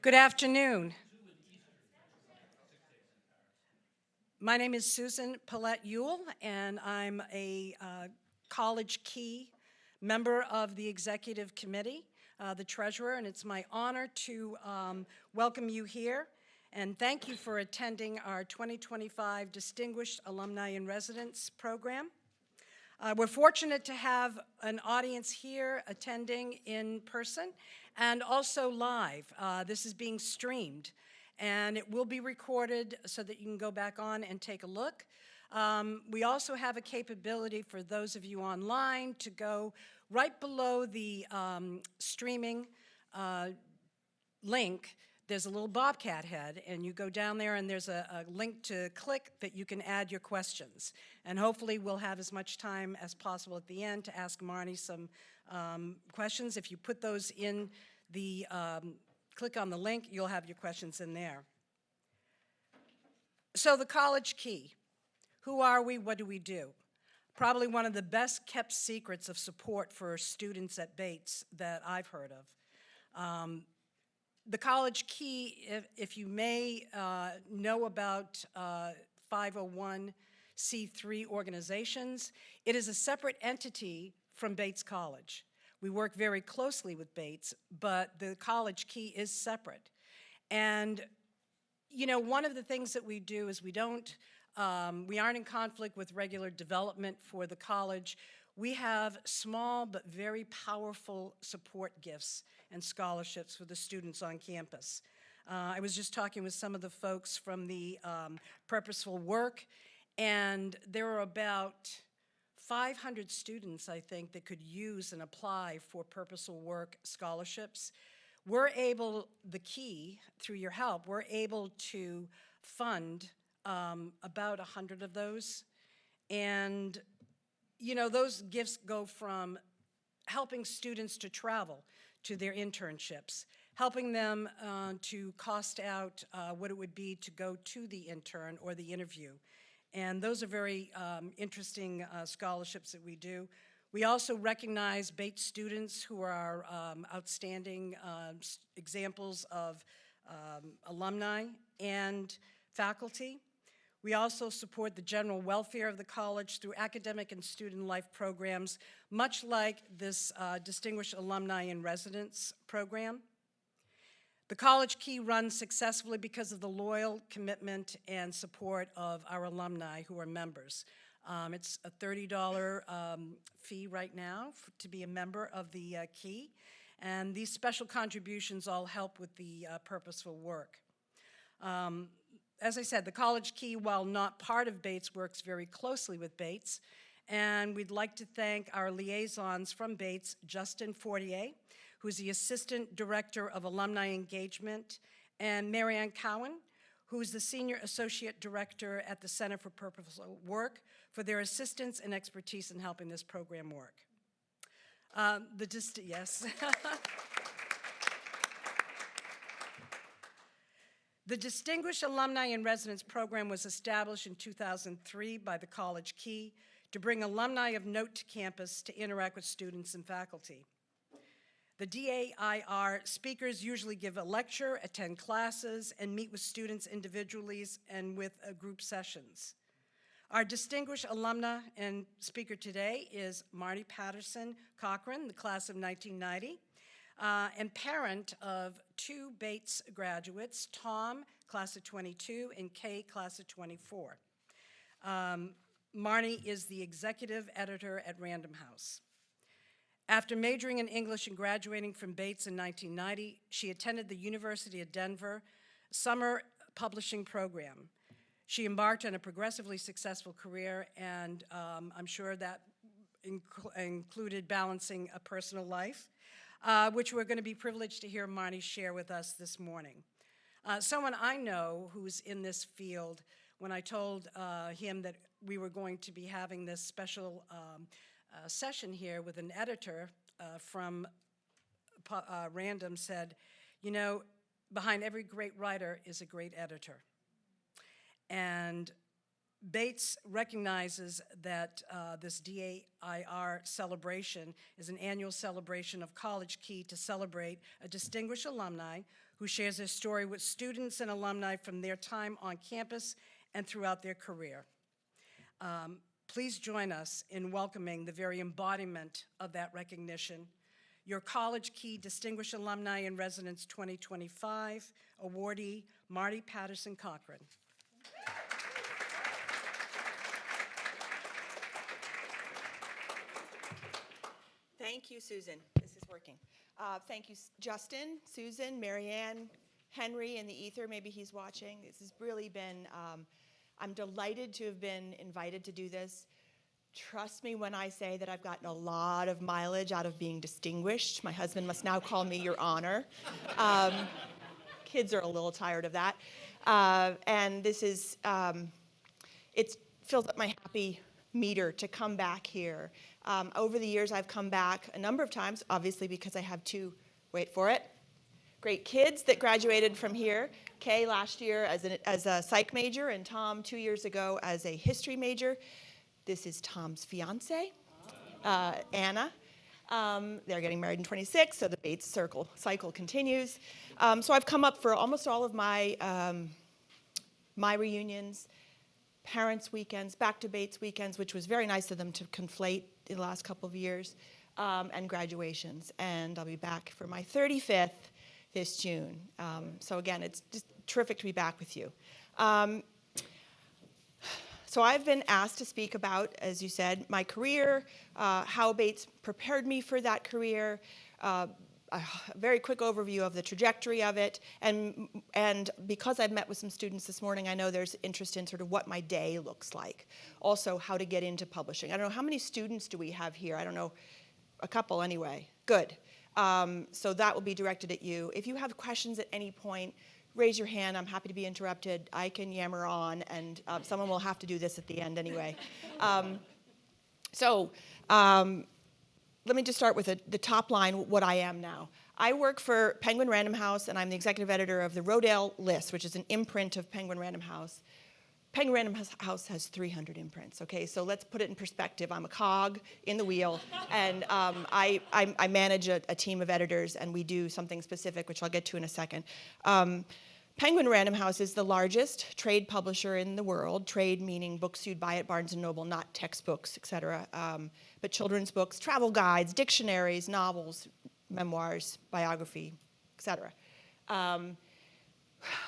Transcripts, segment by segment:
Good afternoon. My name is Susan Paulette-Ewell, and I'm a College Key member of the Executive Committee, the Treasurer, and it's my honor to welcome you here and thank you for attending our 2025 Distinguished Alumni in Residence program. We're fortunate to have an audience here attending in person and also live. This is being streamed, and it will be recorded so that you can go back on and take a look. We also have a capability for those of you online to go right below the streaming link. There's a little bobcat head, and you go down there and there's a link to click that you can add your questions. And hopefully we'll have as much time as possible at the end to ask Marnie some questions. If you put those in the, click on the link, you'll have your questions in there. So the College Key. Who are we? What do we do? Probably one of the best kept secrets of support for students at Bates that I've heard of. The College Key, if you may know about 501c3 organizations, it is a separate entity from Bates College. We work very closely with Bates, but the College Key is separate. And, you know, one of the things that we do is we aren't in conflict with regular development for the college. We have small but very powerful support gifts and scholarships for the students on campus. I was just talking with some of the folks from the Purposeful Work, and there are about 500 students, I think, that could use and apply for Purposeful Work scholarships. We're able, the Key, through your help, we're able to fund about 100 of those. And you know, those gifts go from helping students to travel to their internships, helping them to cost out what it would be to go to the intern or the interview. And those are very interesting scholarships that we do. We also recognize Bates students who are outstanding examples of alumni and faculty. We also support the general welfare of the college through academic and student life programs, much like this Distinguished Alumni in Residence program. The College Key runs successfully because of the loyal commitment and support of our alumni who are members. It's a $30 fee right now to be a member of the Key, and these special contributions all help with the purposeful work. As I said, the College Key, while not part of Bates, works very closely with Bates. And we'd like to thank our liaisons from Bates, Justin Fortier, who's the Assistant Director of Alumni Engagement, and Marianne Cowan, who's the Senior Associate Director at the Center for Purposeful Work, for their assistance and expertise in helping this program work. Yes. The Distinguished Alumni in Residence program was established in 2003 by the College Key to bring alumni of note to campus to interact with students and faculty. The DAIR speakers usually give a lecture, attend classes, and meet with students individually and with group sessions. Our distinguished alumna and speaker today is Marnie Cochran, the class of 1990. And parent of two Bates graduates, Tom, class of 22, and Kay, class of 24. Marnie is the executive editor at Random House. After majoring in English and graduating from Bates in 1990, she attended the University of Denver summer publishing program. She embarked on a progressively successful career, and I'm sure that included balancing a personal life, which we're going to be privileged to hear Monny share with us this morning. Someone I know who's in this field, when I told him that we were going to be having this special session here with an editor from Random, said, you know, behind every great writer is a great editor. And Bates recognizes that this DAIR celebration is an annual celebration of College Key to celebrate a distinguished alumni who shares their story with students and alumni from their time on campus and throughout their career. Please join us in welcoming the very embodiment of that recognition, your College Key Distinguished Alumni in Residence 2025 awardee, Marnie Patterson Cochran. Thank you, Susan. This is working. Thank you, Justin, Susan, Marianne, Henry in the ether. Maybe he's watching. This has really been, I'm delighted to have been invited to do this. Trust me when I say that I've gotten a lot of mileage out of being distinguished. My husband must now call me Your Honor. Kids are a little tired of that. And this is, it fills up my happy meter to come back here. Over the years, I've come back a number of times, obviously because I have two, wait for it, great kids that graduated from here. Kay last year as a psych major, and Tom 2 years ago as a history major. This is Tom's fiance, Anna. They're getting married in 26, so the Bates cycle continues. So I've come up for almost all of my my reunions, parents' weekends, back to Bates weekends, which was very nice of them to conflate in the last couple of years, and graduations. And I'll be back for my 35th this June. So again, it's just terrific to be back with you. So I've been asked to speak about, as you said, my career, how Bates prepared me for that career, a very quick overview of the trajectory of it, and because I've met with some students this morning, I know there's interest in sort of what my day looks like. Also, how to get into publishing. I don't know, how many students do we have here? I don't know, a couple anyway. Good. So that will be directed at you. If you have questions at any point, raise your hand. I'm happy to be interrupted. I can yammer on, and someone will have to do this at the end anyway. Let me just start with the top line, what I am now. I work for Penguin Random House, and I'm the executive editor of the Rodale List, which is an imprint of Penguin Random House. Penguin Random House has 300 imprints, okay? So let's put it in perspective. I'm a cog in the wheel, and I manage a team of editors, and we do something specific, which I'll get to in a second. Penguin Random House is the largest trade publisher in the world, trade meaning books you'd buy at Barnes & Noble, not textbooks, et cetera, but children's books, travel guides, dictionaries, novels, memoirs, biography, et cetera.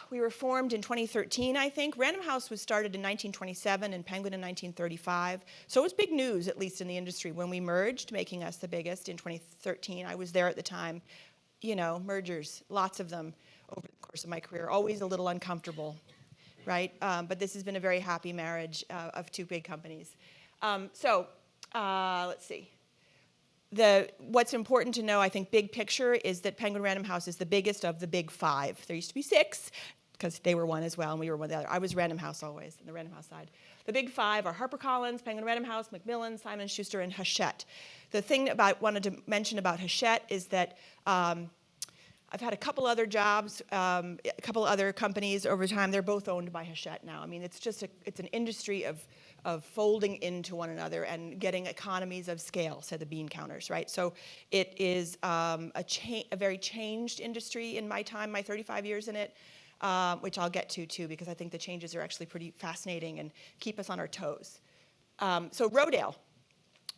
We were formed in 2013, I think. Random House was started in 1927 and Penguin in 1935. So it was big news, at least in the industry, when we merged, making us the biggest in 2013. I was there at the time. You know, mergers, lots of them over the course of my career, always a little uncomfortable, right? But this has been a very happy marriage of two big companies. Let's see. What's important to know, I think, big picture, is that Penguin Random House is the biggest of the big five. There used to be six, because they were one as well, and we were one of the other. I was Random House always, on the Random House side. The big five are HarperCollins, Penguin Random House, Macmillan, Simon & Schuster, and Hachette. The thing I wanted to mention about Hachette is that I've had a couple other jobs, a couple other companies over time. They're both owned by Hachette now. I mean, it's just it's an industry of folding into one another and getting economies of scale, said the bean counters, right? So it is a very changed industry in my time, my 35 years in it, which I'll get to too, because I think the changes are actually pretty fascinating and keep us on our toes. So Rodale.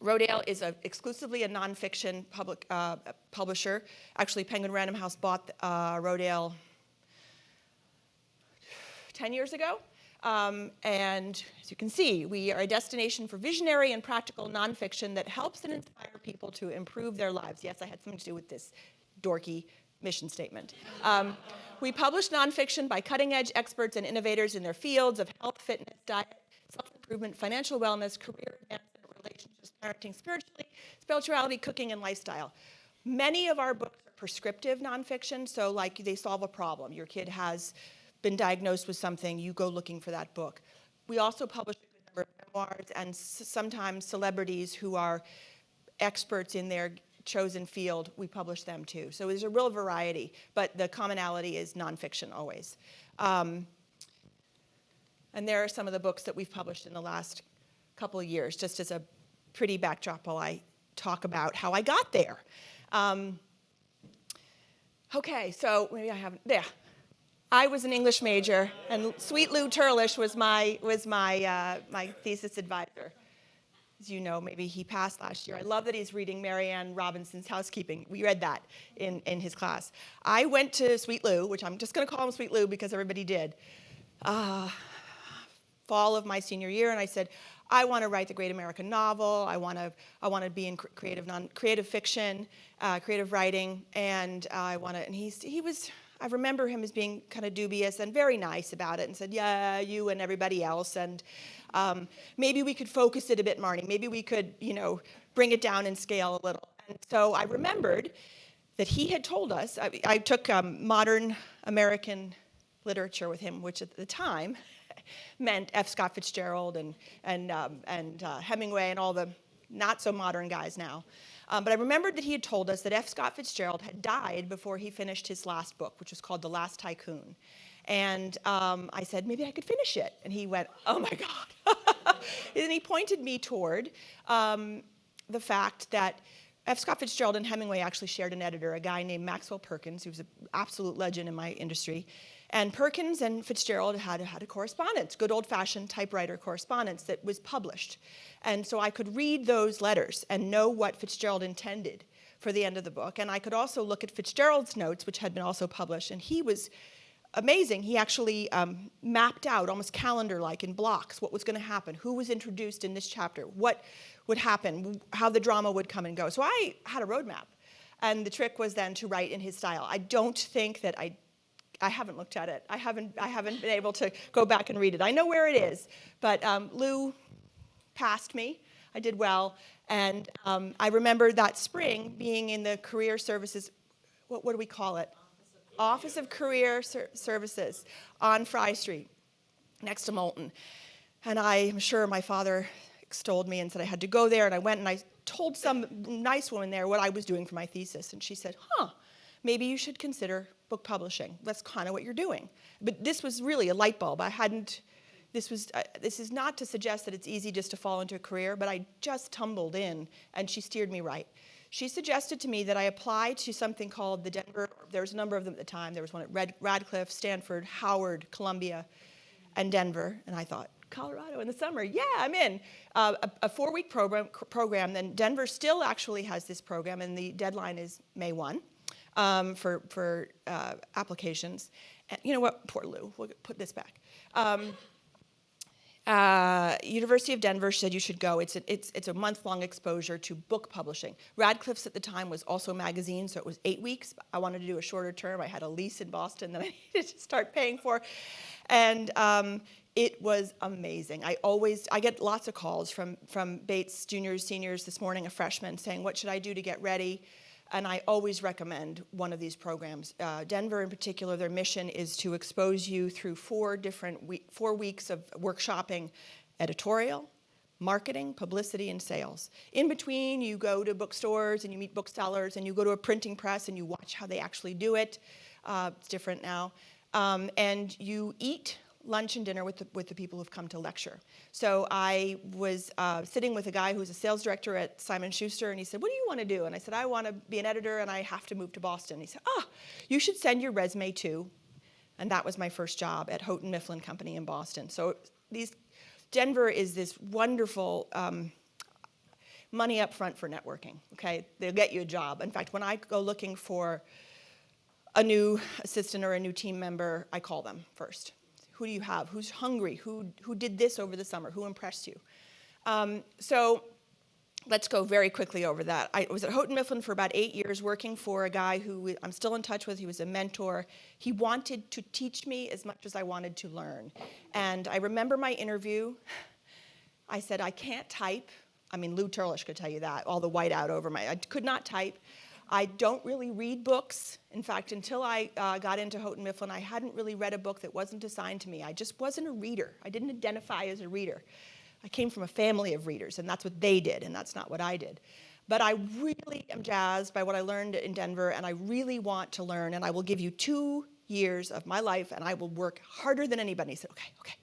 Rodale is exclusively a nonfiction publisher. Actually, Penguin Random House bought Rodale 10 years ago. And as you can see, we are a destination for visionary and practical nonfiction that helps and inspire people to improve their lives. Yes, I had something to do with this dorky mission statement. We publish nonfiction by cutting-edge experts and innovators in their fields of health, fitness, diet, self-improvement, financial wellness, career advancement, relationships, parenting, spirituality, cooking, and lifestyle. Many of our books are prescriptive nonfiction, so like they solve a problem. Your kid has been diagnosed with something, you go looking for that book. We also publish a good number of memoirs and sometimes celebrities who are experts in their chosen field, we publish them too. So there's a real variety, but the commonality is nonfiction always. And there are some of the books that we've published in the last couple of years, just as a pretty backdrop while I talk about how I got there. Okay, so maybe I haven't, yeah. I was an English major, and Sweet Lou Turlish was my thesis advisor. As you know, maybe he passed last year. I love that he's reading Marianne Robinson's Housekeeping. We read that in his class. I went to Sweet Lou, which I'm just going to call him Sweet Lou because everybody did, fall of my senior year, and I said, I want to write the great American novel. I want to be in creative fiction, creative writing, and I remember him as being kind of dubious and very nice about it, and said, yeah, you and everybody else, and maybe we could focus it a bit, Marnie. Maybe we could, bring it down in scale a little. And so I remembered that he had told us. I took modern American literature with him, which at the time meant F. Scott Fitzgerald and Hemingway and all the not so modern guys now. But I remembered that he had told us that F. Scott Fitzgerald had died before he finished his last book, which was called The Last Tycoon. And I said, maybe I could finish it. And he went, oh my God. And he pointed me toward the fact that F. Scott Fitzgerald and Hemingway actually shared an editor, a guy named Maxwell Perkins, who was an absolute legend in my industry. And Perkins and Fitzgerald had a correspondence, good old-fashioned typewriter correspondence that was published. And so I could read those letters and know what Fitzgerald intended for the end of the book. And I could also look at Fitzgerald's notes, which had been also published. And he was amazing. He actually mapped out, almost calendar-like, in blocks, what was going to happen, who was introduced in this chapter, what would happen, how the drama would come and go. So I had a roadmap. And the trick was then to write in his style. I don't think that I haven't looked at it. I haven't been able to go back and read it. I know where it is, but Lou passed me. I did well, and I remember that spring being in the career services. What do we call it? Office of Career Services on Fry Street, next to Moulton. And I'm sure my father extolled me and said I had to go there, and I went and I told some nice woman there what I was doing for my thesis, and she said, maybe you should consider book publishing. That's kind of what you're doing. But this was really a light bulb. This is not to suggest that it's easy just to fall into a career, but I just tumbled in, and she steered me right. She suggested to me that I apply to something called the Denver, there was a number of them at the time. There was one at Radcliffe, Stanford, Howard, Columbia, and Denver. And I thought, Colorado in the summer, yeah, I'm in. A 4-week program. Then Denver still actually has this program, and the deadline is May 1 for applications. And you know what? Poor Lou. We'll put this back. University of Denver said you should go. It's a month-long exposure to book publishing. Radcliffe's at the time was also a magazine, so it was 8 weeks. I wanted to do a shorter term. I had a lease in Boston that I needed to start paying for. And it was amazing. I get lots of calls from Bates juniors, seniors, this morning a freshman, saying, what should I do to get ready? And I always recommend one of these programs. Denver in particular, their mission is to expose you through 4 weeks of workshopping: editorial, marketing, publicity, and sales. In between, you go to bookstores and you meet booksellers, and you go to a printing press and you watch how they actually do it. It's different now. And you eat lunch and dinner with the people who've come to lecture. So I was sitting with a guy who was a sales director at Simon Schuster, and he said, what do you want to do? And I said, I want to be an editor, and I have to move to Boston. He said, you should send your resume to, and that was my first job at Houghton Mifflin Company in Boston. So Denver is this wonderful money up front for networking, okay? They'll get you a job. In fact, when I go looking for a new assistant or a new team member, I call them first. Who do you have? Who's hungry? Who did this over the summer? Who impressed you? So let's go very quickly over that. I was at Houghton Mifflin for about 8 years working for a guy who I'm still in touch with. He was a mentor. He wanted to teach me as much as I wanted to learn. And I remember my interview. I said, I can't type. I mean, Lou Turlish could tell you that, all the whiteout over I could not type. I don't really read books. In fact, until I got into Houghton Mifflin, I hadn't really read a book that wasn't assigned to me. I just wasn't a reader. I didn't identify as a reader. I came from a family of readers, and that's what they did, and that's not what I did. But I really am jazzed by what I learned in Denver, and I really want to learn, and I will give you 2 years of my life, and I will work harder than anybody. He said, okay,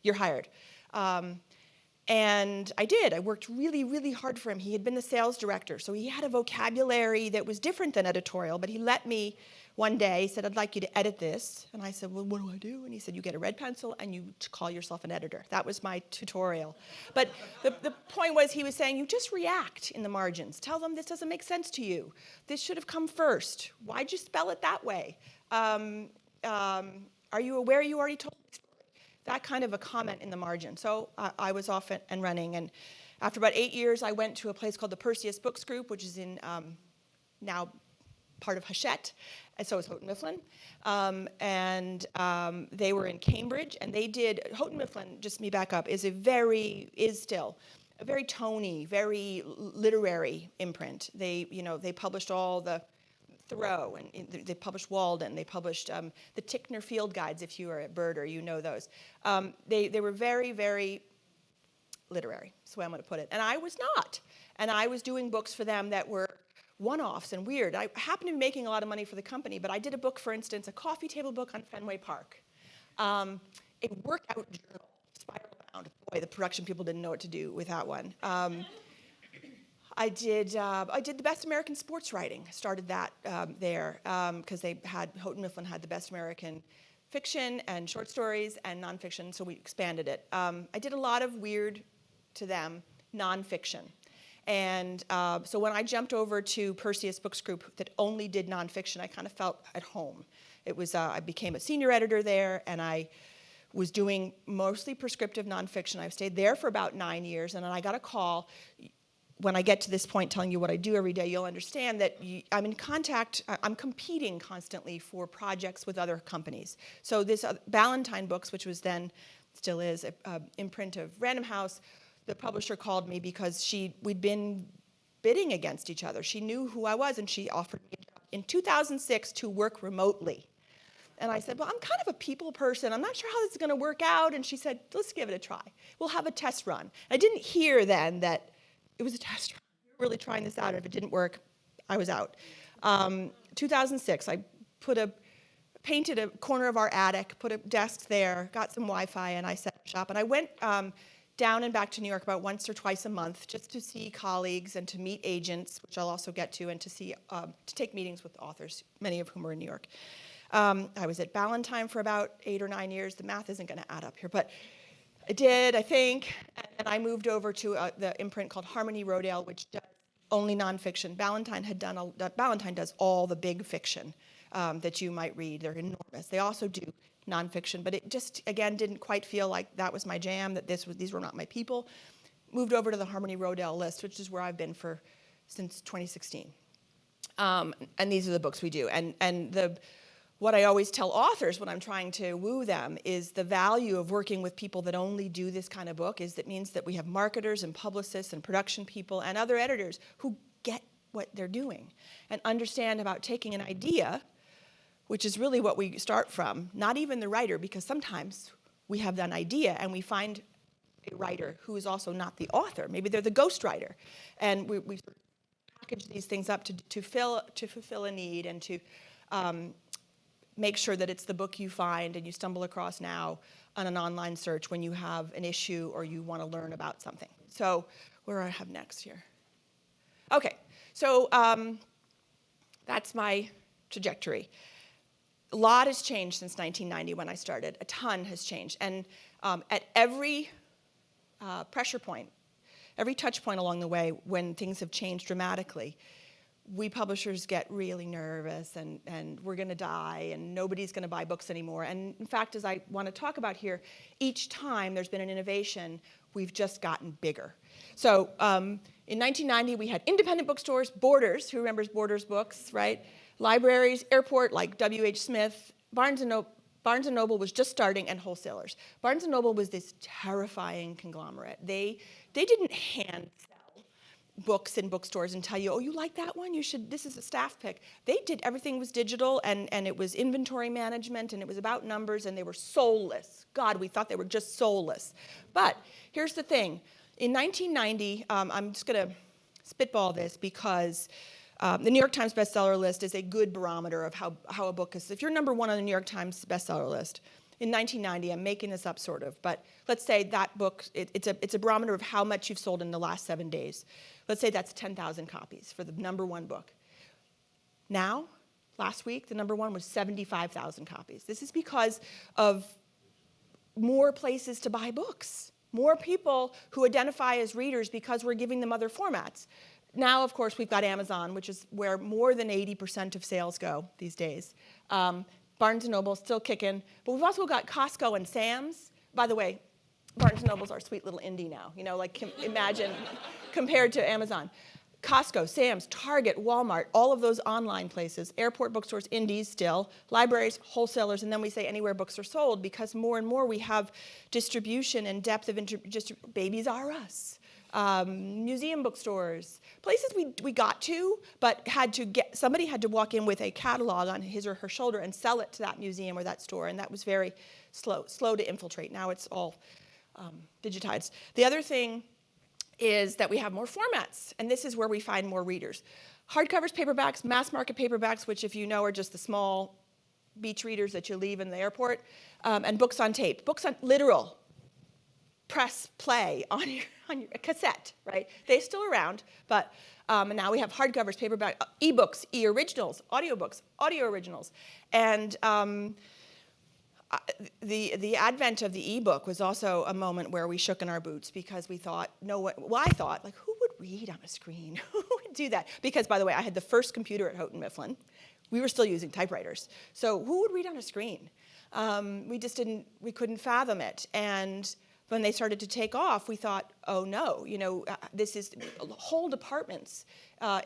you're hired. And I did. I worked really, really hard for him. He had been the sales director, so he had a vocabulary that was different than editorial, but he let me one day, he said, I'd like you to edit this. And I said, well, what do I do? And he said, you get a red pencil and you call yourself an editor. That was my tutorial. But the point was, he was saying, you just react in the margins. Tell them this doesn't make sense to you. This should have come first. Why'd you spell it that way? Are you aware you already told the story? That kind of a comment in the margin. So I was off and running. And after about 8 years, I went to a place called the Perseus Books Group, which is in now part of Hachette, and so is Houghton Mifflin. They were in Cambridge, and they did, Houghton Mifflin, just me back up, is still a very Tony, very literary imprint. They published all the Thoreau, and they published Walden, they published the Tickner Field Guides, if you are a birder, you know those. They were very, very literary, that's the way I'm going to put it. And I was not. And I was doing books for them that were one-offs and weird. I happened to be making a lot of money for the company, but I did a book, for instance, a coffee table book on Fenway Park. A workout journal, Spiral Bound. Boy, the production people didn't know what to do with that one. I did the best American sports writing. Started that there because Houghton Mifflin had the best American fiction and short stories and nonfiction, so we expanded it. I did a lot of weird, to them, nonfiction. And so when I jumped over to Perseus Books Group that only did nonfiction, I kind of felt at home. It was I became a senior editor there, and I was doing mostly prescriptive nonfiction. I stayed there for about 9 years, and then I got a call. When I get to this point telling you what I do every day, you'll understand that I'm in contact, I'm competing constantly for projects with other companies. So this Ballantine Books, which was then, still is, an imprint of Random House, the publisher called me because we'd been bidding against each other. She knew who I was, and she offered me a job in 2006 to work remotely. And I said, well, I'm kind of a people person. I'm not sure how this is going to work out. And she said, let's give it a try. We'll have a test run. I didn't hear then that it was a test run. We were really trying this out. If it didn't work, I was out. 2006, I painted a corner of our attic, put a desk there, got some Wi-Fi, and I set up shop. And I went down and back to New York about once or twice a month just to see colleagues and to meet agents, which I'll also get to, and to take meetings with authors, many of whom were in New York. I was at Ballantine for about 8 or 9 years. The math isn't going to add up here, but I did, I think. And I moved over to the imprint called Harmony Rodale, which does only nonfiction. Ballantine does all the big fiction that you might read. They're enormous. They also do nonfiction, but it just, again, didn't quite feel like that was my jam, that these were not my people. Moved over to the Harmony Rodale list, which is where I've been since 2016. And these are the books we do. And what I always tell authors when I'm trying to woo them is the value of working with people that only do this kind of book is that means that we have marketers and publicists and production people and other editors who get what they're doing and understand about taking an idea, which is really what we start from, not even the writer, because sometimes we have that idea and we find a writer who is also not the author. Maybe they're the ghostwriter. And we sort of package these things up to fulfill a need and to make sure that it's the book you find and you stumble across now on an online search when you have an issue or you want to learn about something. So where do I have next here? Okay, so that's my trajectory. A lot has changed since 1990 when I started. A ton has changed. And at every pressure point, every touch point along the way when things have changed dramatically, we publishers get really nervous and we're going to die and nobody's going to buy books anymore. And in fact, as I want to talk about here, each time there's been an innovation, we've just gotten bigger. So in 1990, we had independent bookstores, Borders, who remembers Borders books, right? Libraries, Airport, like W.H. Smith, Barnes & Noble was just starting, and wholesalers. Barnes & Noble was this terrifying conglomerate. They didn't hand books in bookstores and tell you, oh, you like that one? You should, this is a staff pick. They did, everything was digital and it was inventory management and it was about numbers and they were soulless. God, we thought they were just soulless. But here's the thing. In 1990, I'm just going to spitball this because the New York Times bestseller list is a good barometer of how a book is. If you're number one on the New York Times bestseller list, in 1990, I'm making this up sort of, but let's say that book, it's a barometer of how much you've sold in the last 7 days. Let's say that's 10,000 copies for the number one book. Now, last week, the number one was 75,000 copies. This is because of more places to buy books, more people who identify as readers because we're giving them other formats. Now, of course, we've got Amazon, which is where more than 80% of sales go these days. Barnes & Noble still kicking, but we've also got Costco and Sam's. By the way, Barnes & Noble's our sweet little indie now, like imagine compared to Amazon. Costco, Sam's, Target, Walmart, all of those online places, airport bookstores, indies still, libraries, wholesalers, and then we say anywhere books are sold because more and more we have distribution and depth of Babies R Us, museum bookstores, places we got to, but somebody had to walk in with a catalog on his or her shoulder and sell it to that museum or that store, and that was very slow to infiltrate. Now it's all digitized. The other thing is that we have more formats, and this is where we find more readers. Hardcovers, paperbacks, mass market paperbacks, which if you know are just the small beach readers that you leave in the airport, and books on tape, books on literal, press play on your cassette, right? They're still around, but and now we have hardcovers, paperback, ebooks, e-originals, audiobooks, audio originals, and the advent of the ebook was also a moment where we shook in our boots because we thought, I thought, like, who would read on a screen? Who would do that? Because, by the way, I had the first computer at Houghton Mifflin. We were still using typewriters. So who would read on a screen? We couldn't fathom it. And when they started to take off, we thought, oh no, this is whole departments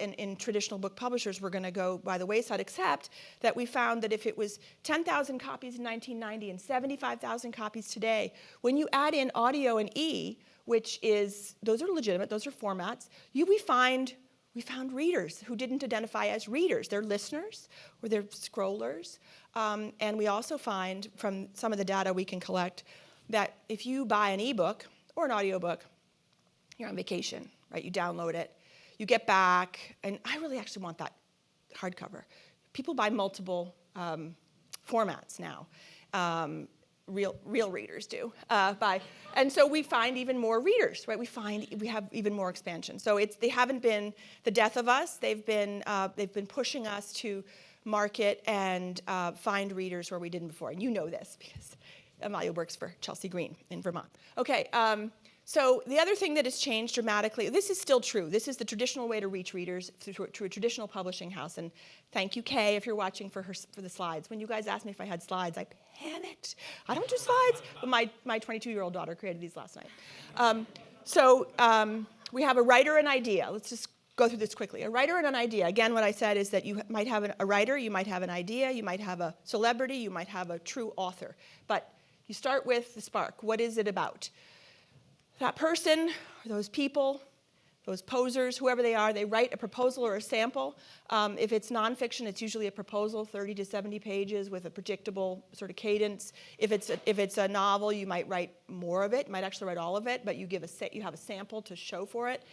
in traditional book publishers were going to go by the wayside, except that we found that if it was 10,000 copies in 1990 and 75,000 copies today, when you add in audio and e, those are legitimate, those are formats, we found readers who didn't identify as readers. They're listeners or they're scrollers. And we also find from some of the data we can collect that if you buy an ebook or an audiobook, you're on vacation, right? You download it, you get back, and I really actually want that hardcover. People buy multiple formats now. Real readers do. And so we find even more readers, right? We have even more expansion. So they haven't been the death of us. They've been pushing us to market and find readers where we didn't before. And you know this because Amalia works for Chelsea Green in Vermont. Okay, so the other thing that has changed dramatically, this is still true. This is the traditional way to reach readers through a traditional publishing house. And thank you, Kay, if you're watching for the slides. When you guys asked me if I had slides, I panicked. I don't do slides, but my 22-year-old daughter created these last night. So we have a writer and idea. Let's just go through this quickly. A writer and an idea. Again, what I said is that you might have a writer, you might have an idea, you might have a celebrity, you might have a true author. But you start with the spark. What is it about? That person, or those people, those posers, whoever they are, they write a proposal or a sample. If it's nonfiction, it's usually a proposal, 30 to 70 pages with a predictable sort of cadence. If it's a novel, you might write more of it. You might actually write all of it, but you have a sample to show for it.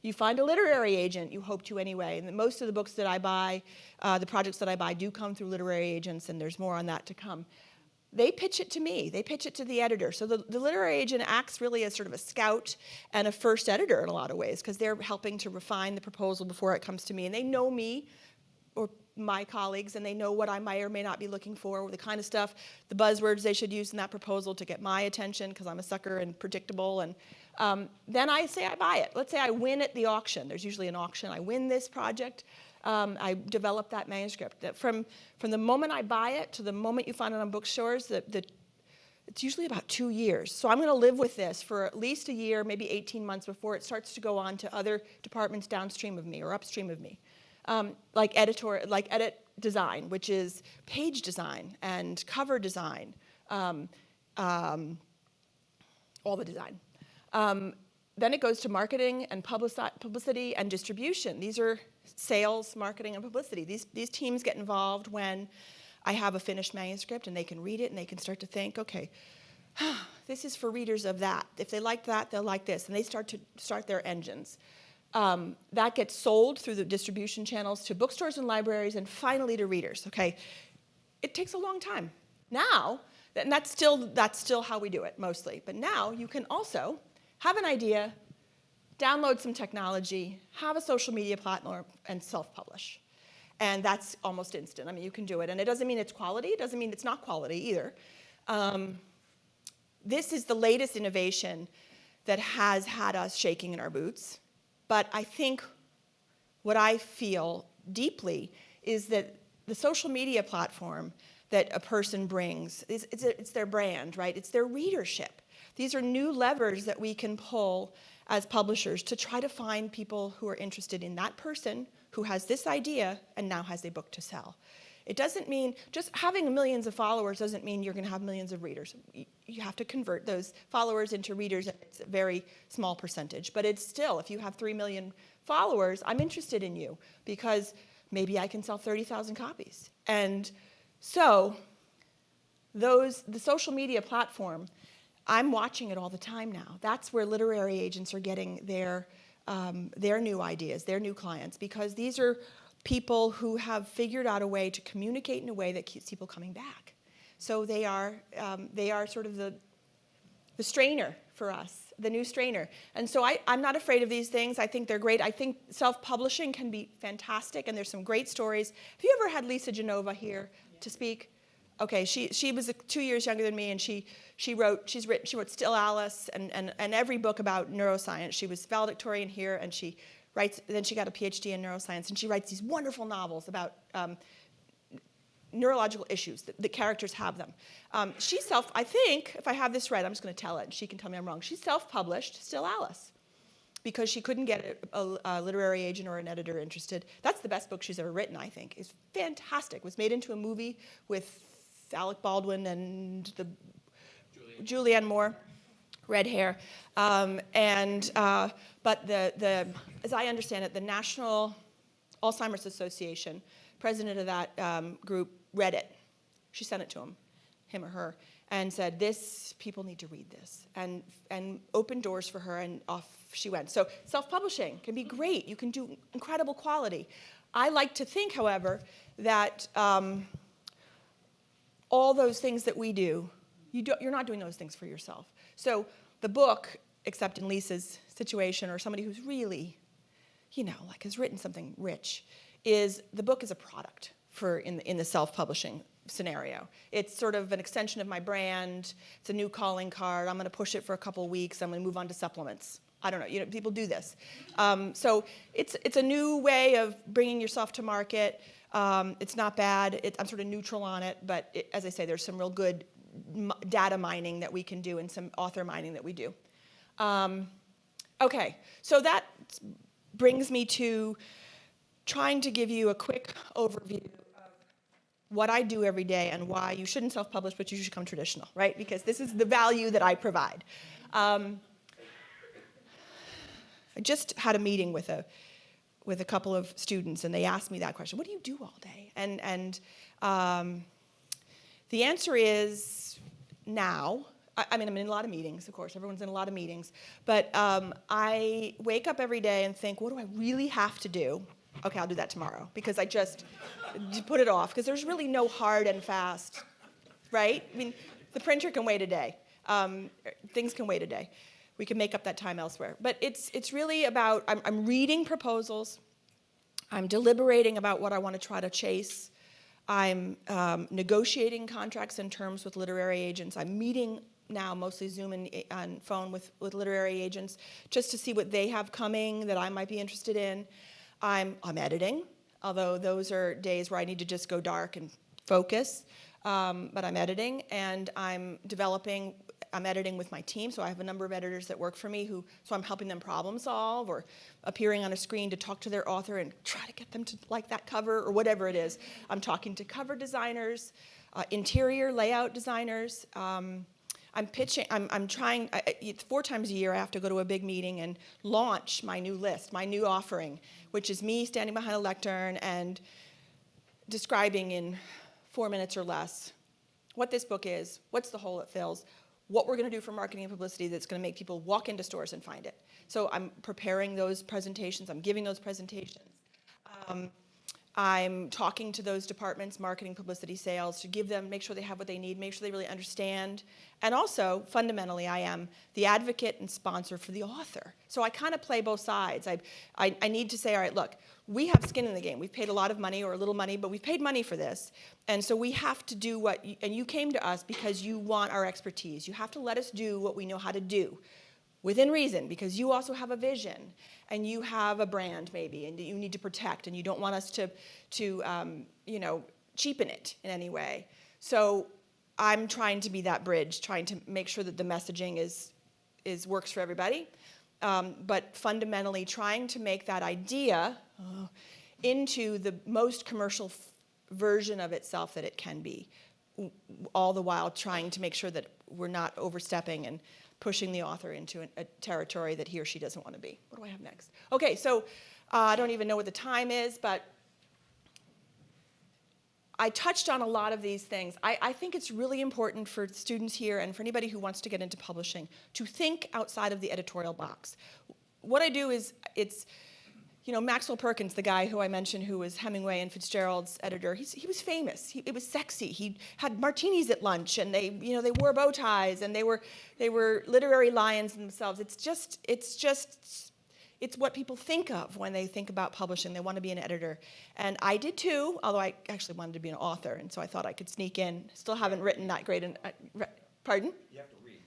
You find a literary agent, you hope to anyway. And most of the books that I buy, the projects that I buy do come through literary agents, and there's more on that to come. They pitch it to me. They pitch it to the editor. So the literary agent acts really as sort of a scout and a first editor in a lot of ways because they're helping to refine the proposal before it comes to me. And they know me or my colleagues, and they know what I might or may not be looking for, or the kind of stuff, the buzzwords they should use in that proposal to get my attention because I'm a sucker and predictable. And then I say I buy it. Let's say I win at the auction. There's usually an auction. I win this project. I develop that manuscript. From the moment I buy it to the moment you find it on bookstores, it's usually about 2 years. So I'm going to live with this for at least a year, maybe 18 months before it starts to go on to other departments downstream of me or upstream of me, like edit design, which is page design and cover design, all the design. Then it goes to marketing and publicity and distribution. These are sales, marketing, and publicity. These teams get involved when I have a finished manuscript and they can read it and they can start to think, okay, this is for readers of that. If they like that, they'll like this. And they start their engines. That gets sold through the distribution channels to bookstores and libraries and finally to readers. Okay, it takes a long time. Now, And that's still how we do it mostly. But now you can also have an idea, download some technology, have a social media platform, and self-publish. And that's almost instant. I mean, you can do it. And it doesn't mean it's quality. It doesn't mean it's not quality either. This is the latest innovation that has had us shaking in our boots. But I think what I feel deeply is that the social media platform that a person brings, it's their brand, right? It's their readership. These are new levers that we can pull as publishers to try to find people who are interested in that person who has this idea and now has a book to sell. It doesn't mean, just having millions of followers doesn't mean you're going to have millions of readers. You have to convert those followers into readers, and it's a very small percentage. But it's still, if you have 3 million followers, I'm interested in you because maybe I can sell 30,000 copies. And so the social media platform, I'm watching it all the time now. That's where literary agents are getting their new ideas, their new clients, because these are people who have figured out a way to communicate in a way that keeps people coming back. So they are sort of the strainer for us, the new strainer. And so I'm not afraid of these things. I think they're great. I think self-publishing can be fantastic, and there's some great stories. Have you ever had Lisa Genova here to speak? Okay, she was 2 years younger than me, and she wrote Still Alice and every book about neuroscience. She was valedictorian here, and she got a PhD in neuroscience, and she writes these wonderful novels about neurological issues, the characters have them. I think, if I have this right, I'm just going to tell it, and she can tell me I'm wrong. She self-published Still Alice because she couldn't get a literary agent or an editor interested. That's the best book she's ever written, I think. It's fantastic. It was made into a movie with Alec Baldwin and Julianne Moore, red hair. But as I understand it, the National Alzheimer's Association, president of that group, read it. She sent it to him or her, and said, people need to read this, and opened doors for her, and off she went. So self-publishing can be great. You can do incredible quality. I like to think, however, that all those things that we do, you're not doing those things for yourself. So the book, except in Lisa's situation, or somebody who's really, has written something rich, the book is a product in the self-publishing scenario. It's sort of an extension of my brand. It's a new calling card. I'm going to push it for a couple of weeks. I'm going to move on to supplements. I don't know. People do this. So it's a new way of bringing yourself to market. It's not bad. I'm sort of neutral on it. But as I say, there's some real good data mining that we can do and some author mining that we do. Okay, so that brings me to trying to give you a quick overview of what I do every day and why you shouldn't self-publish, but you should come traditional, right? Because this is the value that I provide. I just had a meeting with a couple of students, and they asked me that question: what do you do all day? And the answer is now. I'm in a lot of meetings, of course. Everyone's in a lot of meetings. But I wake up every day and think, what do I really have to do? Okay, I'll do that tomorrow, because I just put it off, because there's really no hard and fast, right? I mean, the printer can wait a day. Things can wait a day. We can make up that time elsewhere. But it's really about, I'm reading proposals. I'm deliberating about what I want to try to chase. I'm negotiating contracts and terms with literary agents. I'm meeting now, mostly Zoom and on phone with literary agents, just to see what they have coming that I might be interested in. I'm editing, although those are days where I need to just go dark and focus. But I'm editing, and I'm editing with my team, so I have a number of editors that work for me, so I'm helping them problem solve or appearing on a screen to talk to their author and try to get them to like that cover or whatever it is. I'm talking to cover designers, interior layout designers. I'm pitching, I'm trying, 4 times a year I have to go to a big meeting and launch my new list, my new offering, which is me standing behind a lectern and describing in 4 minutes or less what this book is, what's the hole it fills, what we're going to do for marketing and publicity that's going to make people walk into stores and find it. So I'm preparing those presentations. I'm giving those presentations. I'm talking to those departments, marketing, publicity, sales, to give them, make sure they have what they need, make sure they really understand. And also, fundamentally, I am the advocate and sponsor for the author. So I kind of play both sides. I need to say, all right, look, we have skin in the game. We've paid a lot of money or a little money, but we've paid money for this. And so we have to do what, and you came to us because you want our expertise. You have to let us do what we know how to do, within reason, because you also have a vision, and you have a brand maybe, and you need to protect, and you don't want us to cheapen it in any way. So I'm trying to be that bridge, trying to make sure that the messaging works for everybody, but fundamentally trying to make that idea into the most commercial version of itself that it can be, all the while trying to make sure that we're not overstepping and pushing the author into a territory that he or she doesn't want to be. What do I have next? Okay, so I don't even know what the time is, but I touched on a lot of these things. I think it's really important for students here and for anybody who wants to get into publishing to think outside of the editorial box. What I do is, Maxwell Perkins, the guy who I mentioned who was Hemingway and Fitzgerald's editor, he was famous. It was sexy. He had martinis at lunch, and they wore bow ties, and they were literary lions themselves. It's what people think of when they think about publishing. They want to be an editor. And I did too, although I actually wanted to be an author, and so I thought I could sneak in. Still haven't written that great. Pardon? You have to read.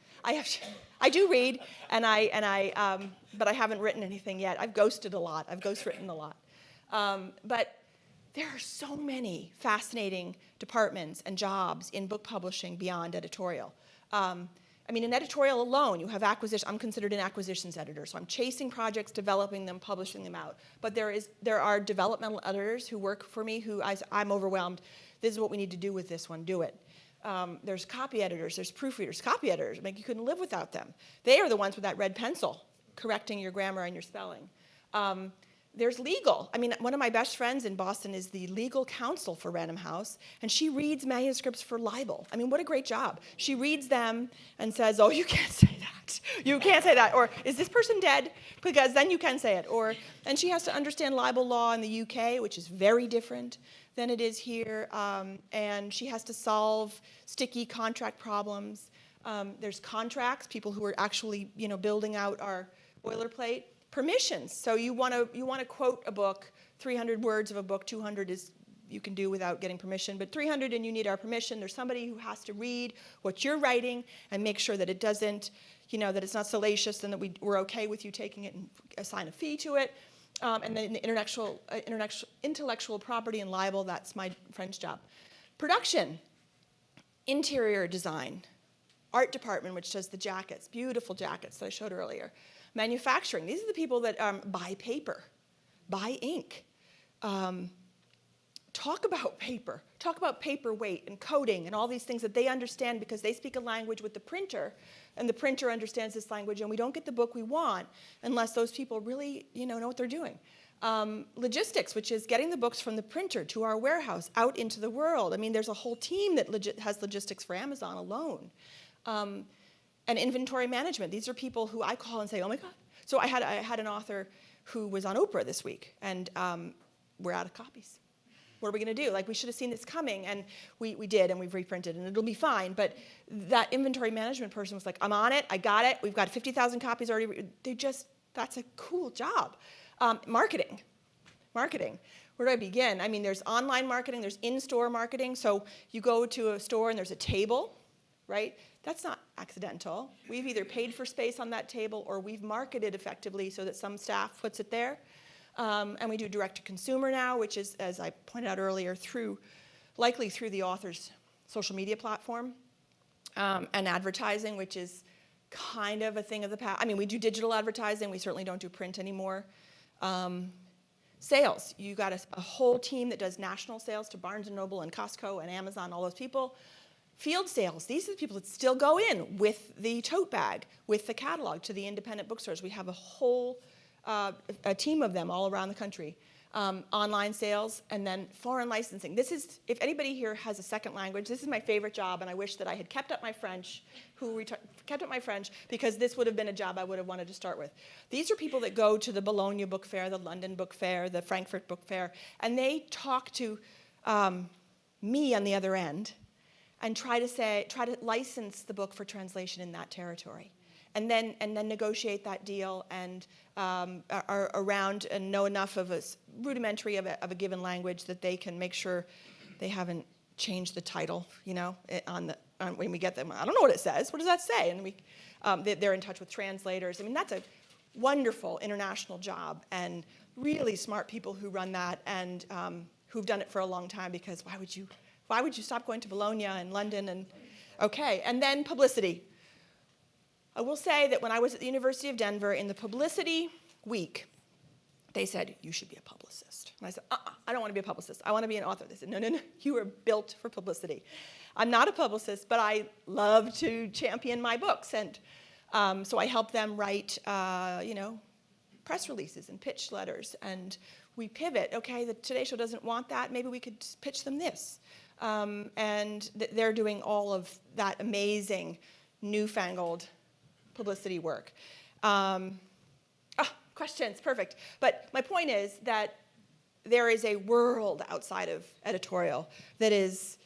I do read, but I haven't written anything yet. I've ghosted a lot. I've ghostwritten a lot. But there are so many fascinating departments and jobs in book publishing beyond editorial. In editorial alone, you have acquisition. I'm considered an acquisitions editor, so I'm chasing projects, developing them, publishing them out. But there are developmental editors who work for me who I'm overwhelmed. This is what we need to do with this one. Do it. There's copy editors, there's proofreaders. Copy editors, you couldn't live without them. They are the ones with that red pencil, correcting your grammar and your spelling. There's legal. One of my best friends in Boston is the legal counsel for Random House, and she reads manuscripts for libel. What a great job. She reads them and says, oh, you can't say that. You can't say that. Or, is this person dead? Because then you can say it. And she has to understand libel law in the UK, which is very different than it is here, and she has to solve sticky contract problems. There's contracts, people who are actually, building out our boilerplate. Permissions. So you want to quote a book, 300 words of a book, 200 is you can do without getting permission, but 300 and you need our permission. There's somebody who has to read what you're writing and make sure that it doesn't, that it's not salacious and that we're okay with you taking it and assign a fee to it. And then the intellectual property and libel, that's my friend's job. Production, interior design, art department, which does the jackets, beautiful jackets that I showed earlier. Manufacturing, these are the people that buy paper, buy ink. Talk about paper weight and coding and all these things that they understand because they speak a language with the printer, and the printer understands this language, and we don't get the book we want unless those people really know what they're doing. Logistics, which is getting the books from the printer to our warehouse, out into the world. There's a whole team that has logistics for Amazon alone. And inventory management. These are people who I call and say, oh my God. So I had an author who was on Oprah this week, and we're out of copies. What are we going to do? We should have seen this coming, and we did, and we've reprinted, and it'll be fine. But that inventory management person was like, I'm on it, I got it, we've got 50,000 copies already. That's a cool job. Marketing. Where do I begin? There's online marketing, there's in-store marketing. So you go to a store and there's a table, right? That's not accidental. We've either paid for space on that table or we've marketed effectively so that some staff puts it there. And we do direct-to-consumer now, which is, as I pointed out earlier, likely through the author's social media platform, and advertising, which is kind of a thing of the past. We do digital advertising. We certainly don't do print anymore. Sales. You got a whole team that does national sales to Barnes & Noble and Costco and Amazon, all those people. Field sales. These are the people that still go in with the tote bag, with the catalog to the independent bookstores. We have a whole a team of them all around the country. online sales, and then foreign licensing. This is, if anybody here has a second language, this is my favorite job, and I wish that I had kept up my French, because this would have been a job I would have wanted to start with. These are people that go to the Bologna Book Fair, the London Book Fair, the Frankfurt Book Fair, and they talk to me on the other end and try to license the book for translation in that territory. And then negotiate that deal and are around and know enough of a rudimentary of a given language that they can make sure they haven't changed the title, when we get them. I don't know what it says. What does that say? And they're in touch with translators. I mean, that's a wonderful international job, and really smart people who run that, and who've done it for a long time, because why would you stop going to Bologna and London? And then publicity. I will say that when I was at the University of Denver in the publicity week, they said, you should be a publicist. And I said, I don't want to be a publicist. I want to be an author. They said, no, you are built for publicity. I'm not a publicist, but I love to champion my books. And so I help them write, press releases and pitch letters. And we pivot. Okay, the Today Show doesn't want that. Maybe we could pitch them this. And they're doing all of that amazing, newfangled publicity work. Questions, perfect. But my point is that there is a world outside of editorial that is,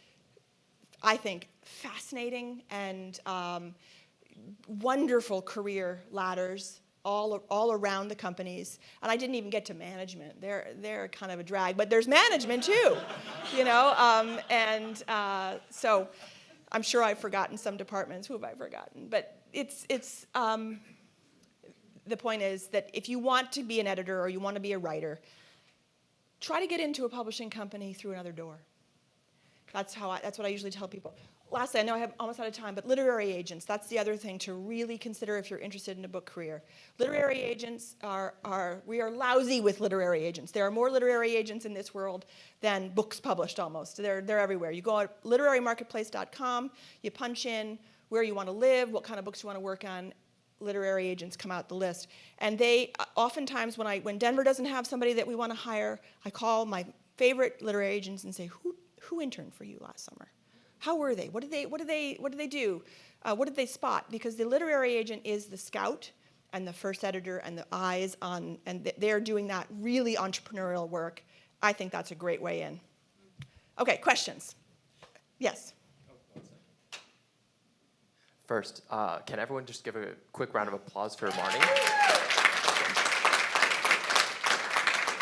I think, fascinating, and wonderful career ladders all around the companies. And I didn't even get to management. They're kind of a drag, but there's management too, so I'm sure I've forgotten some departments. Who have I forgotten? But the point is that if you want to be an editor or you want to be a writer, try to get into a publishing company through another door. That's what I usually tell people. Lastly, I know I have almost out of time, but literary agents, that's the other thing to really consider if you're interested in a book career. Literary agents we are lousy with literary agents. There are more literary agents in this world than books published almost. They're everywhere. You go at literarymarketplace.com, you punch in where you want to live, what kind of books you want to work on, literary agents come out the list. And they, oftentimes when Denver doesn't have somebody that we want to hire, I call my favorite literary agents and say, who interned for you last summer? How were they? What did they do? What did they spot? Because the literary agent is the scout and the first editor and the eyes on, and they're doing that really entrepreneurial work. I think that's a great way in. Okay, questions? Yes. First, can everyone just give a quick round of applause for Marnie?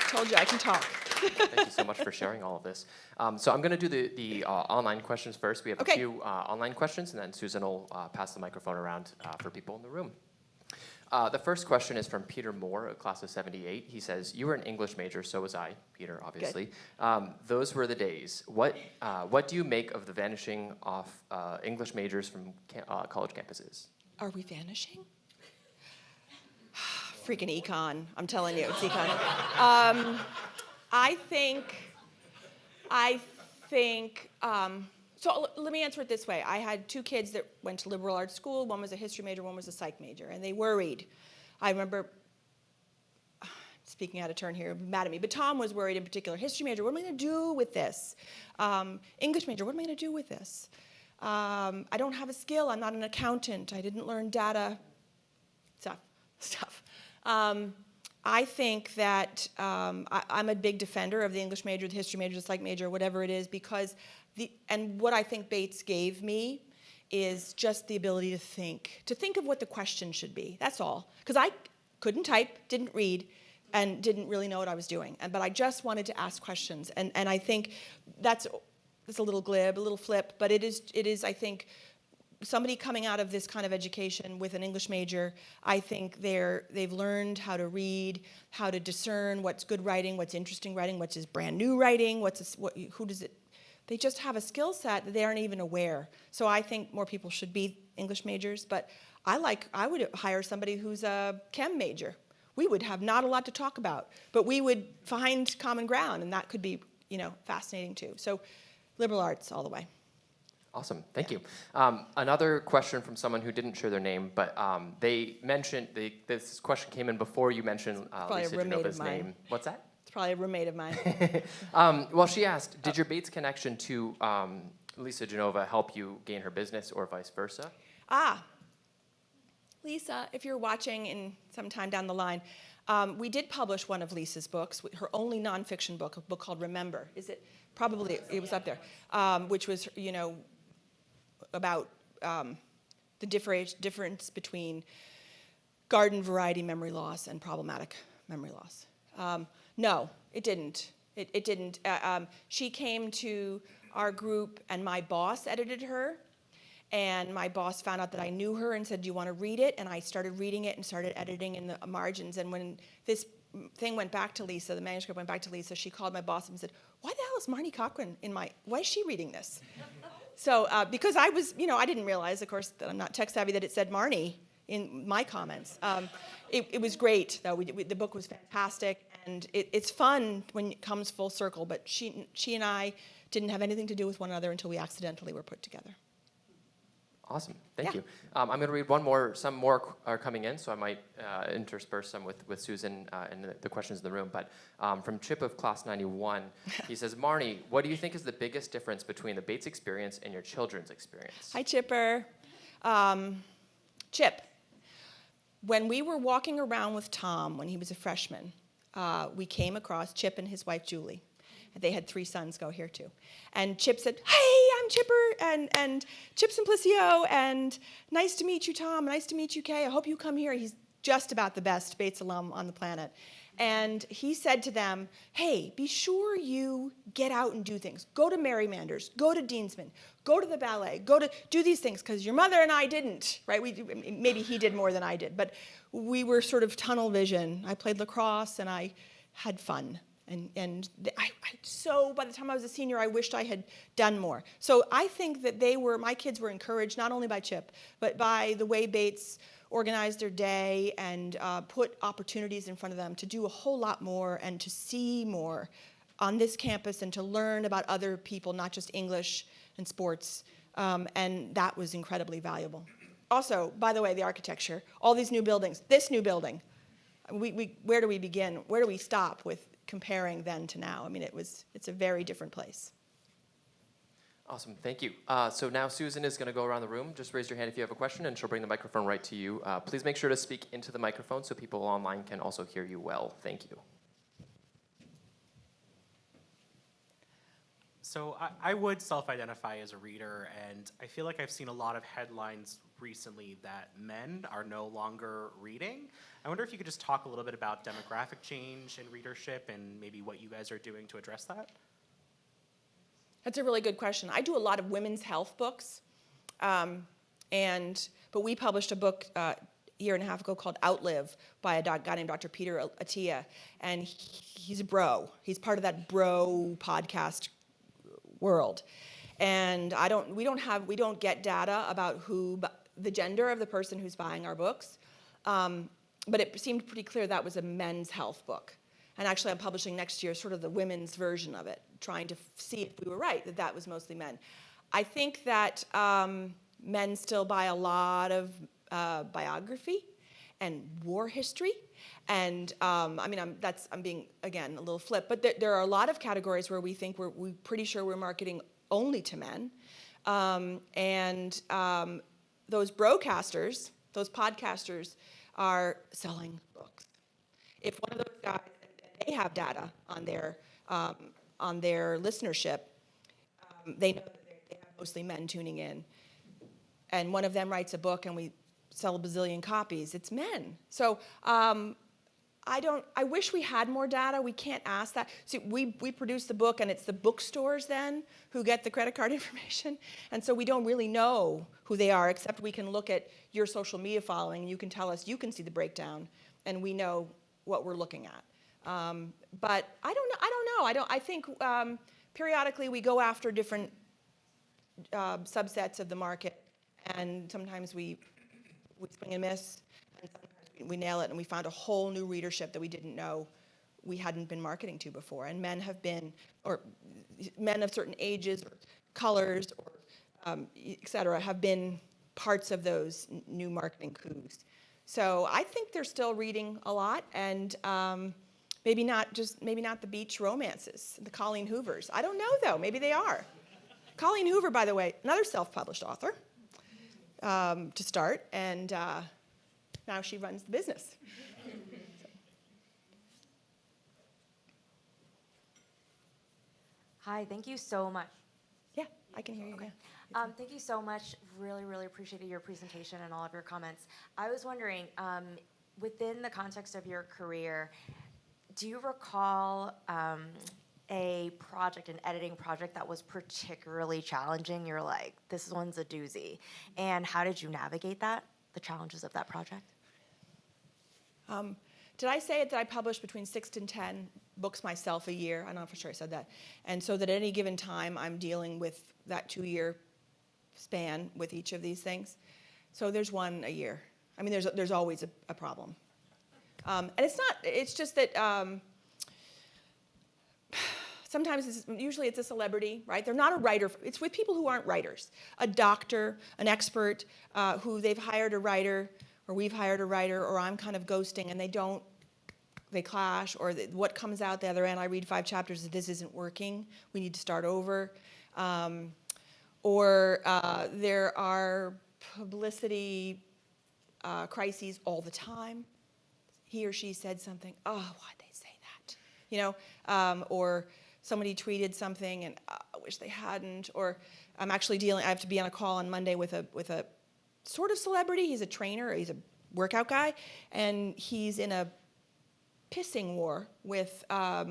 Told you I can talk. Thank you so much for sharing all of this. So I'm going to do the online questions first. We have a few online questions, and then Susan will pass the microphone around for people in the room. The first question is from Peter Moore, a class of 78. He says, you were an English major, so was I, Peter, obviously. Those were the days. What do you make of the vanishing off English majors from college campuses? Are we vanishing? Freaking econ. I'm telling you, it's econ. I think, so let me answer it this way. I had two kids that went to liberal arts school. One was a history major, one was a psych major, and they worried. I remember, speaking out of turn here, mad at me, but Tom was worried in particular. History major, what am I going to do with this? English major, what am I going to do with this? I don't have a skill. I'm not an accountant. I didn't learn data stuff. I think that I'm a big defender of the English major, the history major, the psych major, whatever it is, because and what I think Bates gave me is just the ability to think of what the question should be. That's all. Because I couldn't type, didn't read, and didn't really know what I was doing. But I just wanted to ask questions. And I think that's a little glib, a little flip, but it is, I think, somebody coming out of this kind of education with an English major, I think they've learned how to read, how to discern what's good writing, what's interesting writing, what's is brand new writing, they just have a skill set that they aren't even aware. So I think more people should be English majors, but I would hire somebody who's a chem major. We would have not a lot to talk about, but we would find common ground, and that could be, fascinating too. So liberal arts all the way. Awesome, thank you. Another question from someone who didn't share their name, but they mentioned, this question came in before you mentioned Lisa Genova's name. What's that? It's probably a roommate of mine. Well, she asked, did your Bates connection to Lisa Genova help you gain her business or vice versa? Lisa, if you're watching in some time down the line, we did publish one of Lisa's books, her only nonfiction book, a book called Remember. Is it? Probably, it was up there, which was, about the difference between garden variety memory loss and problematic memory loss. No, it didn't. It didn't. She came to our group, and my boss edited her. And my boss found out that I knew her and said, do you want to read it? And I started reading it and started editing in the margins. And when this thing went back to Lisa, the manuscript went back to Lisa, she called my boss and said, why the hell is Marnie Cochran why is she reading this? So, because I was, I didn't realize, of course, that I'm not tech savvy, that it said Marnie in my comments. It was great, though. The book was fantastic. And it's fun when it comes full circle. But she and I didn't have anything to do with one another until we accidentally were put together. Awesome, thank you. I'm going to read one more. Some more are coming in, so I might intersperse some with Susan and the questions in the room. But from Chip of Class 91, he says, Marnie, what do you think is the biggest difference between the Bates experience and your children's experience? Hi, Chipper. Chip, when we were walking around with Tom when he was a freshman, we came across Chip and his wife, Julie. They had 3 sons go here, too. And Chip said, hey, I'm Chipper, and Chip Simplicio, and nice to meet you, Tom. Nice to meet you, Kay. I hope you come here. He's just about the best Bates alum on the planet. And he said to them, hey, be sure you get out and do things. Go to Mary Manders. Go to Deansman. Go to the ballet. Do these things, because your mother and I didn't, right? Maybe he did more than I did, but we were sort of tunnel vision. I played lacrosse, and I had fun. So by the time I was a senior, I wished I had done more. So I think that my kids were encouraged not only by Chip, but by the way Bates organized their day and put opportunities in front of them to do a whole lot more and to see more on this campus and to learn about other people, not just English and sports. And that was incredibly valuable. Also, by the way, the architecture, all these new buildings, this new building, where do we begin? Where do we stop with comparing then to now? I mean, it's a very different place. Awesome, thank you. So now Susan is going to go around the room. Just raise your hand if you have a question, and she'll bring the microphone right to you. Please make sure to speak into the microphone so people online can also hear you well. Thank you. So I would self-identify as a reader, and I feel like I've seen a lot of headlines recently that men are no longer reading. I wonder if you could just talk a little bit about demographic change in readership and maybe what you guys are doing to address that. That's a really good question. I do a lot of women's health books, but we published a book a year and a half ago called Outlive by a guy named Dr. Peter Attia, and he's a bro. He's part of that bro podcast world, and we don't get data about the gender of the person who's buying our books, but it seemed pretty clear that was a men's health book. And actually, I'm publishing next year sort of the women's version of it, trying to see if we were right, that was mostly men. I think that men still buy a lot of biography and war history. And I'm being, again, a little flip, but there are a lot of categories where we think we're pretty sure we're marketing only to men. Those broadcasters, those podcasters are selling books. If one of those guys, they have data on their listenership, they know that they have mostly men tuning in. And one of them writes a book and we sell a bazillion copies, it's men. So I wish we had more data. We can't ask that. See, we produce the book, and it's the bookstores then who get the credit card information. And so we don't really know who they are, except we can look at your social media following, and you can tell us, you can see the breakdown, and we know what we're looking at. But I don't know. I think periodically we go after different subsets of the market, and sometimes we swing and miss, and sometimes we nail it, and we found a whole new readership that we didn't know we hadn't been marketing to before. And men of certain ages or colors or et cetera have been parts of those new marketing coups. So I think they're still reading a lot, and Maybe not the beach romances, the Colleen Hoovers. I don't know, though. Maybe they are. Colleen Hoover, by the way, another self-published author to start, and now she runs the business. Hi, thank you so much. Yeah, I can hear you. Okay. Yeah. Thank you so much. Really, really appreciated your presentation and all of your comments. I was wondering, within the context of your career, do you recall a project, an editing project that was particularly challenging? You're like, this one's a doozy. And how did you navigate that, the challenges of that project? Did I say it that I publish between 6 and 10 books myself a year? I'm not for sure I said that. And so that at any given time, I'm dealing with that 2-year span with each of these things. So there's one a year. I mean, there's always a problem. And it's just that sometimes usually it's a celebrity, right? They're not a writer. It's with people who aren't writers. A doctor, an expert, who they've hired a writer, or we've hired a writer, or I'm kind of ghosting, and they clash, or what comes out the other end, I read 5 chapters, this isn't working, we need to start over. Or there are publicity crises all the time. He or she said something, oh, why'd they say that? You know, or somebody tweeted something and I wish they hadn't, or I have to be on a call on Monday with a sort of celebrity. He's a trainer, he's a workout guy, and he's in a pissing war with a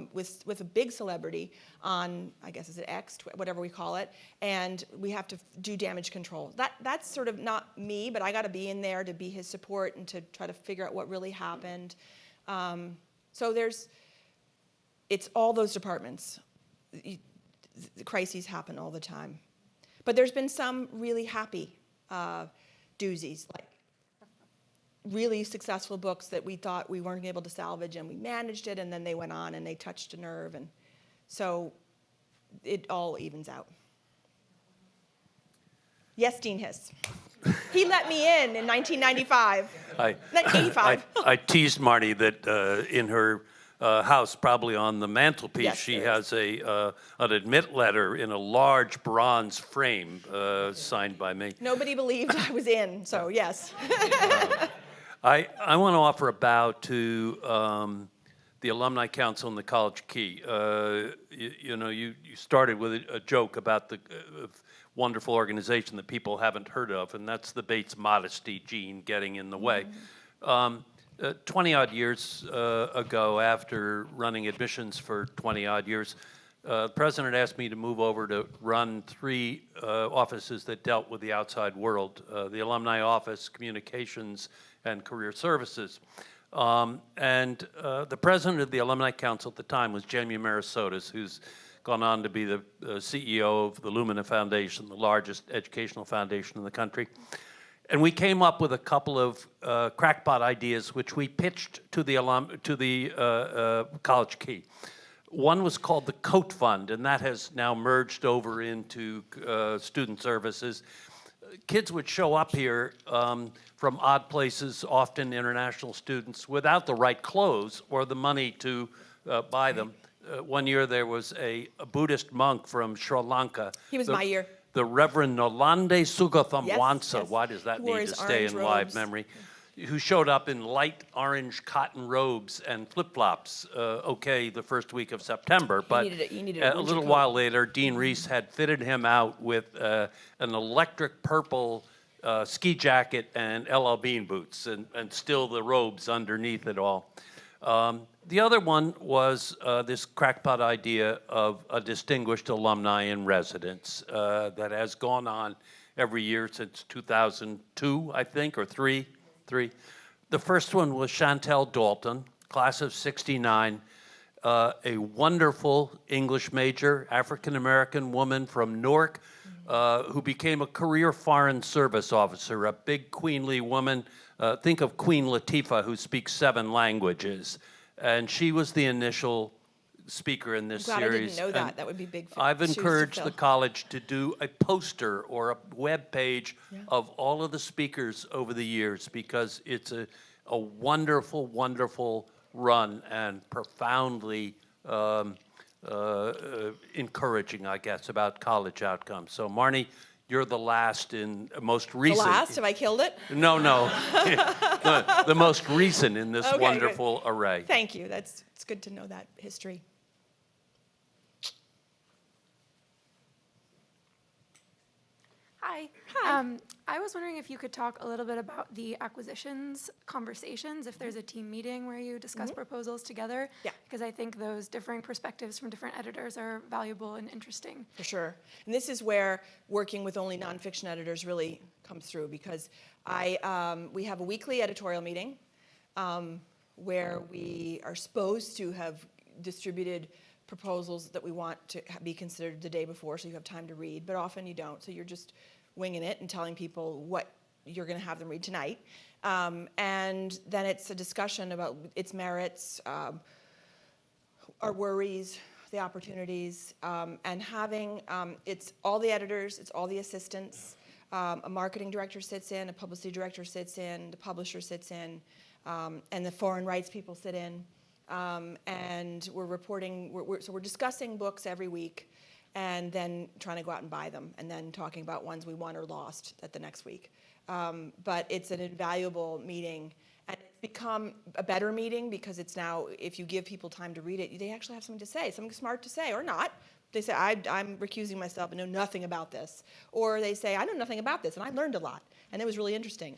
big celebrity on, I guess, is it X, whatever we call it, and we have to do damage control. That's sort of not me, but I got to be in there to be his support and to try to figure out what really happened. So it's all those departments. The crises happen all the time. But there's been some really happy doozies, like really successful books that we thought we weren't able to salvage, and we managed it, and then they went on and they touched a nerve, and so it all evens out. Yes, Dean Hiss. He let me in 1995. 85. I teased Marnie that in her house, probably on the mantelpiece, Yes, she there has an admit letter in a large bronze frame signed by me. Nobody believed I was in, so yes. I want to offer a bow to the Alumni Council and the College Key. You started with a joke about the wonderful organization that people haven't heard of, and that's the Bates modesty gene getting in the way. 20-odd years ago, after running admissions for 20-odd years, the president asked me to move over to run 3 offices that dealt with the outside world, the Alumni Office, Communications, and Career Services. And the president of the Alumni Council at the time was Jamie Merisotis, who's gone on to be the CEO of the Lumina Foundation, the largest educational foundation in the country. And we came up with a couple of crackpot ideas, which we pitched to the College Key. One was called the Coat Fund, and that has now merged over into student services. Kids would show up here from odd places, often international students, without the right clothes or the money to buy them. One year there was a Buddhist monk from Sri Lanka. He was my year. The Reverend Nolande Sugatham Wansa, yes. Why does that He wore need to his stay in orange live robes. memory? Who showed up in light orange cotton robes and flip-flops, the first week of September. But he needed a a little coat. while later, Dean Reese had fitted him out with an electric purple ski jacket and LL Bean boots, and still the robes underneath it all. The other one was this crackpot idea of a distinguished alumni in residence that has gone on every year since 2002, I think, or three. The first one was Chantel Dalton, class of '69, a wonderful English major, African-American woman from Newark, who became a career foreign service officer, a big queenly woman. Think of Queen Latifah, who speaks 7 languages. And she was the initial speaker in this Glad series. I didn't know that. That would be big. I've shoes to encouraged fill. the college to do a poster or a web page of all of the speakers over the years, because it's a wonderful, wonderful run and profoundly encouraging, I guess, about college outcomes. So, Marnie, you're the last in most recent. The last? Have I killed it? No. The most recent in this Okay, wonderful array. Thank you. It's good to know that history. Hi. I was wondering if you could talk a little bit about the acquisitions conversations, if there's a team meeting where you discuss proposals together. Yeah. Because I think those differing perspectives from different editors are valuable and interesting. For sure. And this is where working with only nonfiction editors really comes through, because we have a weekly editorial meeting where we are supposed to have distributed proposals that we want to be considered the day before, so you have time to read, but often you don't, so you're just winging it and telling people what you're going to have them read tonight. And then it's a discussion about its merits, our worries, the opportunities, and having, it's all the editors, it's all the assistants, a marketing director sits in, a publicity director sits in, the publisher sits in, and the foreign rights people sit in. And we're reporting, so we're discussing books every week and then trying to go out and buy them and then talking about ones we won or lost at the next week. But it's an invaluable meeting, and it's become a better meeting because it's now, if you give people time to read it, they actually have something to say, something smart to say, or not. They say, I'm recusing myself and know nothing about this. Or they say, I know nothing about this and I learned a lot. And it was really interesting.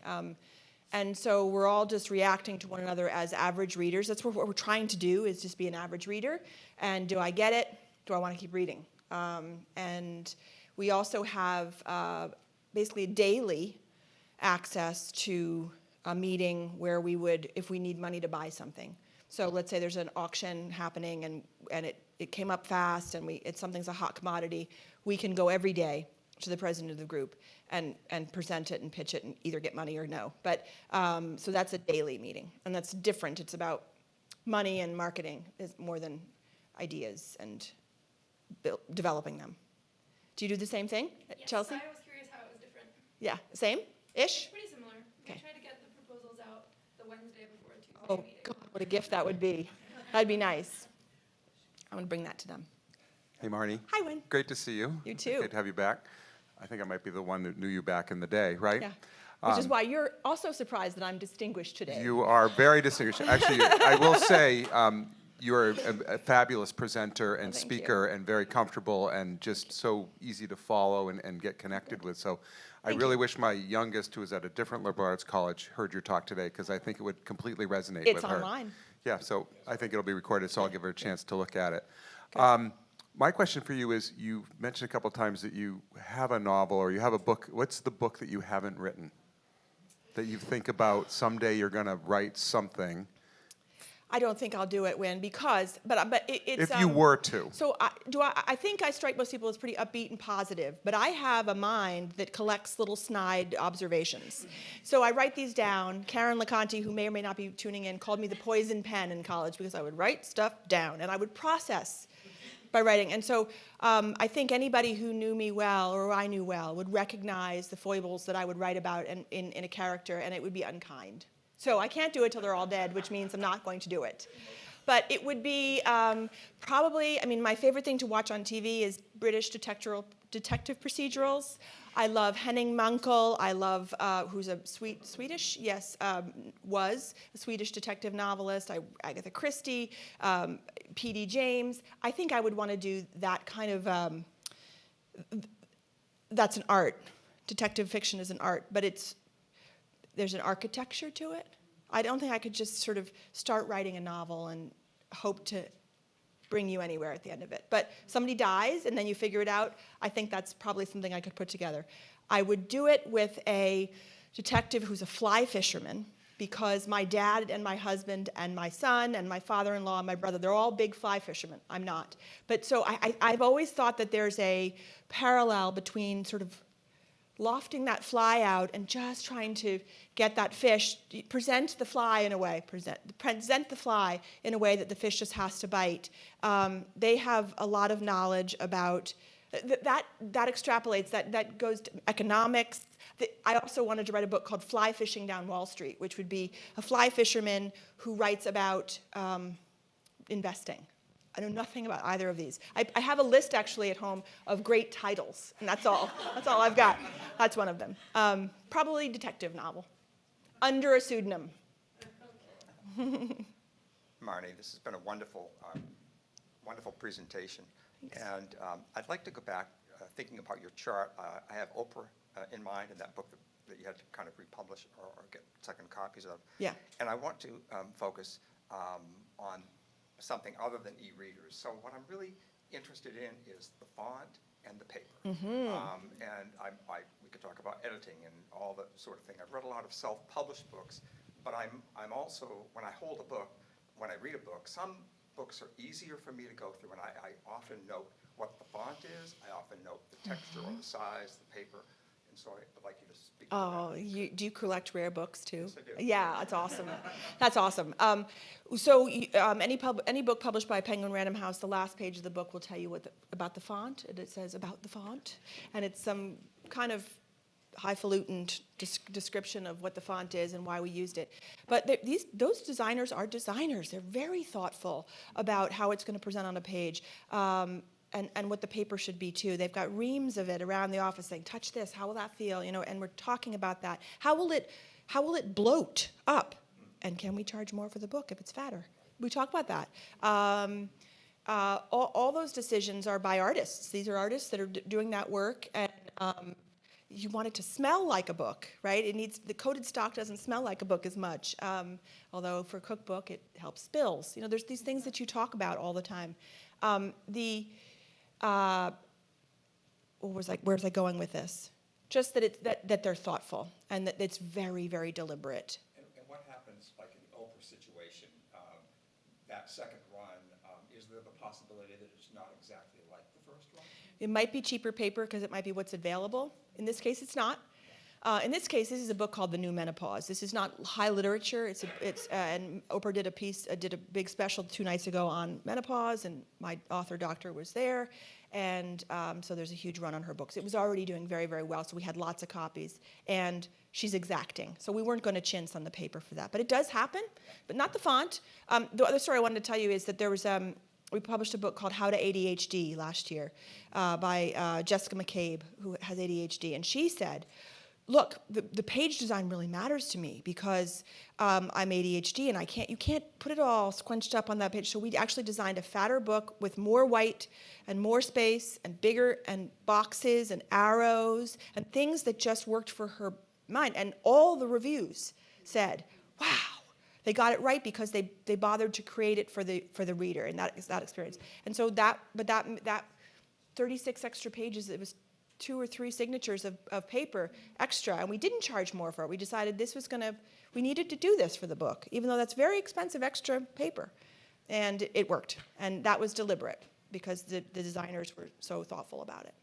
And so we're all just reacting to one another as average readers. That's what we're trying to do, is just be an average reader. And do I get it? Do I want to keep reading? And we also have basically daily access to a meeting where we would, if we need money to buy something. So let's say there's an auction happening and it came up fast and something's a hot commodity. We can go every day to the president of the group and present it and pitch it and either get money or no. But so that's a daily meeting, and that's different. It's about money and marketing is more than ideas and developing them. Do you do the same thing, Chelsea? I was curious how it was different. Yeah, same-ish? Pretty similar. Okay. We try to get the proposals out the Wednesday before a Tuesday Oh, meeting. God, what a gift that would be. That'd be nice. I'm going to bring that to them. Hey, Marnie. Hi, Wynn. Great to see you. You too. Great to have you back. I think I might be the one that knew you back in the day, right? Yeah. Which is why you're also surprised that I'm distinguished today. You are very distinguished. Actually, I will say you're a fabulous presenter and thank speaker and very comfortable and just so easy to follow and get connected with. So I Thank really you. wish my youngest, who is at a different liberal arts college, heard your talk today, because I think it would completely resonate It's with her. online. Yeah, so I think it'll be recorded, so I'll give her a chance to look at it. My question for you is, you mentioned a couple times that you have a novel or you have a book. What's the book that you haven't written, that you think about someday you're going to write something? I don't think I'll do it, Wynn, because, but it's... If you were to. So I think I strike most people as pretty upbeat and positive, but I have a mind that collects little snide observations. So I write these down. Karen LeConte, who may or may not be tuning in, called me the poison pen in college because I would write stuff down and I would process by writing. And so I think anybody who knew me well or I knew well would recognize the foibles that I would write about in a character, and it would be unkind. So I can't do it till they're all dead, which means I'm not going to do it. But it would be probably, I mean, my favorite thing to watch on TV is British detective procedurals. I love Henning Mankell. I love, who's a Swedish, yes, was a Swedish detective novelist. Agatha Christie, P.D. James. I think I would want to do that kind of, that's an art. Detective fiction is an art, but there's an architecture to it. I don't think I could just sort of start writing a novel and hope to bring you anywhere at the end of it. But somebody dies and then you figure it out. I think that's probably something I could put together. I would do it with a detective who's a fly fisherman, because my dad and my husband and my son and my father-in-law and my brother, they're all big fly fishermen. I'm not. But so I've always thought that there's a parallel between sort of lofting that fly out and just trying to get that fish, present the fly in a way that the fish just has to bite. They have a lot of knowledge about That extrapolates, that goes to economics. I also wanted to write a book called Fly Fishing Down Wall Street, which would be a fly fisherman who writes about investing. I know nothing about either of these. I have a list actually at home of great titles, and that's all. That's all I've got. That's one of them. Probably detective novel, under a pseudonym. Marnie, this has been a wonderful, wonderful presentation. And I'd like to go back, thinking about your chart. I have Oprah in mind, and that book that you had to kind of republish or get second copies of. Yeah. And I want to focus on something other than e-readers. So what I'm really interested in is the font and the paper. And we could talk about editing and all that sort of thing. I've read a lot of self-published books, but I'm also, when I hold a book, when I read a book, some books are easier for me to go through, and I often note what the font is. I often note the texture or the size, the paper. And so I would like you to speak to that. Do you collect rare books too? Yes, I do. Yeah, that's awesome. That's awesome. So any book published by Penguin Random House, the last page of the book will tell you about the font, and it says about the font, and it's some kind of highfalutin description of what the font is and why we used it. But those designers are designers. They're very thoughtful about how it's going to present on a page. And what the paper should be too. They've got reams of it around the office saying, touch this, how will that feel? And we're talking about that. How will it bloat up? And can we charge more for the book if it's fatter? We talk about that. All those decisions are by artists. These are artists that are doing that work, and you want it to smell like a book, right? The coated stock doesn't smell like a book as much, although for a cookbook it helps spills. There's these things that you talk about all the time. Where's I going with this? Just that they're thoughtful and that it's very, very deliberate. And what happens, like in the Oprah situation, that second run, is there the possibility that it's not exactly like the first one? It might be cheaper paper because it might be what's available. In this case, it's not. In this case, this is a book called The New Menopause. This is not high literature. And Oprah did a big special 2 nights ago on menopause, and my author doctor was there, and so there's a huge run on her books. It was already doing very, very well, so we had lots of copies, and she's exacting. So we weren't going to chintz on the paper for that, but it does happen, but not the font. The other story I wanted to tell you is that there was we published a book called How to ADHD last year by Jessica McCabe, who has ADHD, and she said, look, the page design really matters to me because I'm ADHD and you can't put it all squinched up on that page. So we actually designed a fatter book with more white and more space and bigger and boxes and arrows and things that just worked for her mind. And all the reviews said, wow, they got it right because they bothered to create it for the reader, and that experience. And so that 36 extra pages, it was 2 or 3 signatures of paper extra, and we didn't charge more for it. We decided we needed to do this for the book, even though that's very expensive extra paper. And it worked, and that was deliberate because the designers were so thoughtful about it.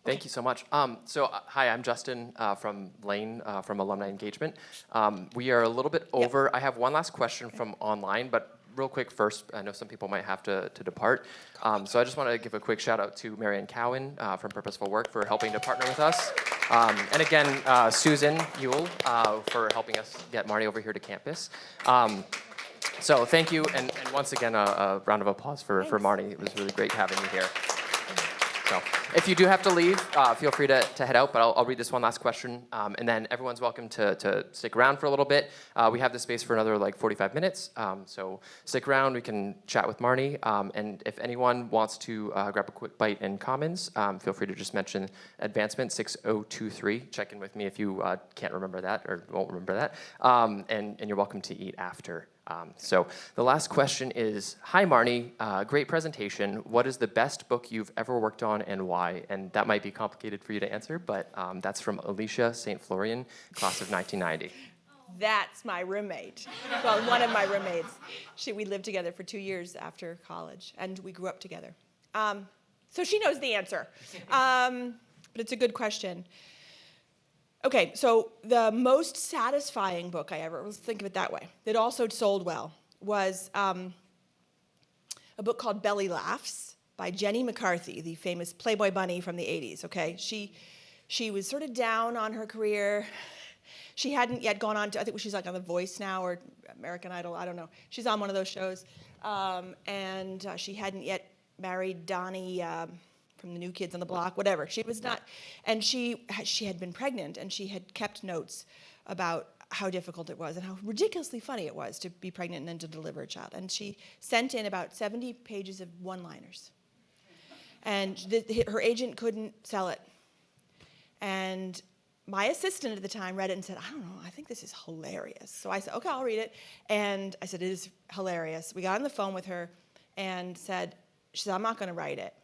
Thank you so much. Hi, I'm Justin from Lane from Alumni Engagement. We are a little bit over. Yep. I have one last question from online, but real quick first, I know some people might have to depart. So I just want to give a quick shout out to Marianne Cowan from Purposeful Work for helping to partner with us. And again, Susan Ewell for helping us get Marnie over here to campus. So thank you, and once again, a round of applause for Marnie. It was really great having you here. So if you do have to leave, feel free to head out, but I'll read this one last question, and then everyone's welcome to stick around for a little bit. We have the space for another 45 minutes, so stick around. We can chat with Marnie, and if anyone wants to grab a quick bite in Commons, feel free to just mention advancement 6023. Check in with me if you can't remember that or won't remember that, and you're welcome to eat after. So the last question is, hi Marnie, great presentation. What is the best book you've ever worked on and why? And that might be complicated for you to answer, but that's from Alicia St. Florian, class of 1990. That's my roommate. Well, one of my roommates. We lived together for 2 years after college, and we grew up together. So she knows the answer. But it's a good question. Okay, so the most satisfying book I ever, let's think of it that way, that also sold well, was a book called Belly Laughs by Jenny McCarthy, the famous Playboy bunny from the 80s, okay? She was sort of down on her career. She hadn't yet gone on to, I think she's like on The Voice now or American Idol, I don't know. She's on one of those shows. And she hadn't yet married Donnie from the New Kids on the Block, whatever. She was not, and she had been pregnant, and she had kept notes about how difficult it was and how ridiculously funny it was to be pregnant and then to deliver a child. And she sent in about 70 pages of one-liners. And her agent couldn't sell it. And my assistant at the time read it and said, I don't know, I think this is hilarious. So I said, okay, I'll read it. And I said, it is hilarious. We got on the phone with her and she said, I'm not going to write it.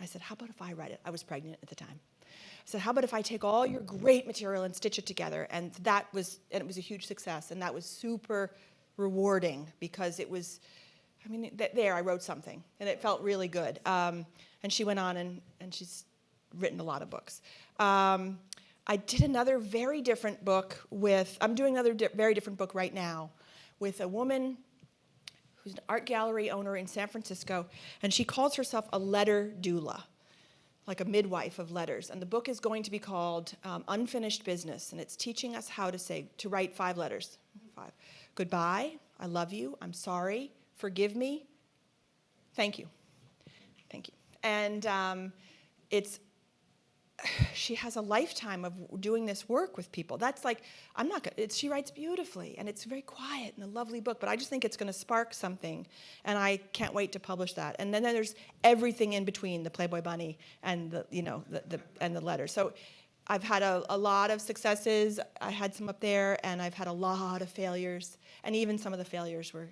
I said, how about if I write it? I was pregnant at the time. I said, how about if I take all your great material and stitch it together? And it was a huge success. And that was super rewarding because it was, I wrote something. And it felt really good. And she went on and she's written a lot of books. I did another very different book I'm doing another very different book right now with a woman who's an art gallery owner in San Francisco, and she calls herself a letter doula, like a midwife of letters. And the book is going to be called Unfinished Business, and it's teaching us how to write 5 letters. 5. Goodbye, I love you, I'm sorry, forgive me, thank you. Thank you. And she has a lifetime of doing this work with people. That's like, she writes beautifully, and it's very quiet and a lovely book, but I just think it's going to spark something, and I can't wait to publish that. And then there's everything in between, the Playboy bunny and the letters. So I've had a lot of successes. I had some up there, and I've had a lot of failures, and even some of the failures were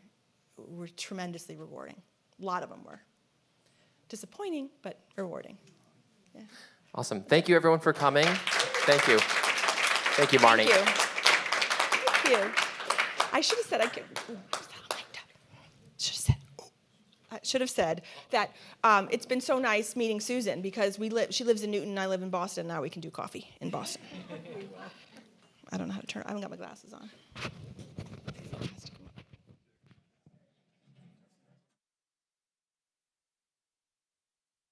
tremendously rewarding. A lot of them were disappointing, but rewarding. Yeah. Awesome. Thank you, everyone, for coming. Thank you. Thank you, Marnie. Thank you. I should have said I should have said that it's been so nice meeting Susan because she lives in Newton and I live in Boston. Now we can do coffee in Boston. I don't know how to turn. I haven't got my glasses on.